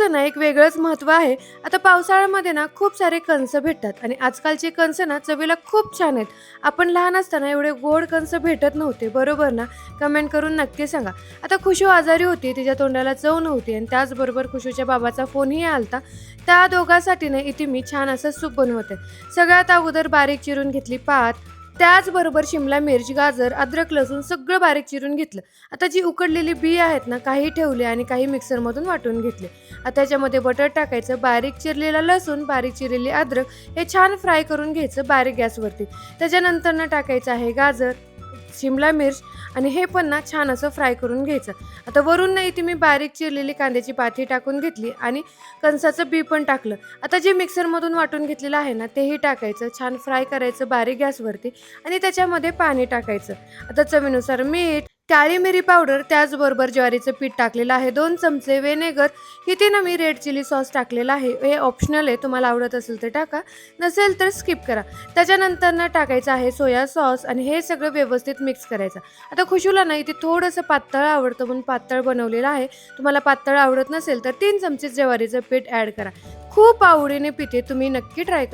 कणसाचं ना एक वेगळंच महत्त्व आहे. आता पावसाळ्यामध्ये ना खूप सारे कणसं भेटतात आणि आजकालचे कणसं ना चवीला खूप छान आहेत. आपण लहान असताना एवढे गोड कणसं भेटत नव्हते, बरोबर ना? कमेंट करून नक्की सांगा. आता खुशू आजारी होती, तिच्या तोंडाला चव नव्हती आणि त्याचबरोबर खुशूच्या बाबाचा फोनही आलता. त्या दोघांसाठी ना इथे मी छान असं सूप बनवते. सगळ्यात अगोदर बारीक चिरून घेतली पात, त्याचबरोबर शिमला मिर्च, गाजर, अद्रक, लसूण सगळं बारीक चिरून घेतलं. आता जी उकडलेली बी आहेत ना, काही ठेवले आणि काही मिक्सरमधून वाटून घेतले. आता त्याच्यामध्ये बटर टाकायचं, बारीक चिरलेला लसूण, बारीक चिरलेली अद्रक हे छान फ्राय करून घ्यायचं बारीक गॅसवरती. त्याच्यानंतर टाकायचं आहे गाजर, शिमला मिर्च आणि हे पण ना छान असं फ्राय करून घ्यायचं. आता वरून ना इथे मी बारीक चिरलेली कांद्याची पाती टाकून घेतली आणि कणसाचं बी पण टाकलं. आता जे मिक्सरमधून वाटून घेतलेलं आहे ना, तेही टाकायचं, छान फ्राय करायचं बारीक गॅसवरती आणि त्याच्यामध्ये पाणी टाकायचं. आता चवीनुसार मीठ, काळी मिरी पावडर, त्याचबरोबर ज्वारीचं पीठ टाकलेलं आहे, 2 चमचे व्हिनेगर, इथे ना मी रेड चिली सॉस टाकलेला आहे. हे ऑप्शनल आहे, तुम्हाला आवडत असेल तर टाका, नसेल तर स्किप करा. त्याच्यानंतर टाकायचं आहे सोया सॉस आणि हे सगळं व्यवस्थित मिक्स करायचं. आता खुशूला ना इथे थोडंसं पातळ आवडतं म्हणून पातळ बनवलेलं आहे. तुम्हाला पातळ आवडत नसेल तर 3 चमचे ज्वारीचं पीठ ॲड करा. खूप आवडीने पिते, तुम्ही नक्की ट्राय करा.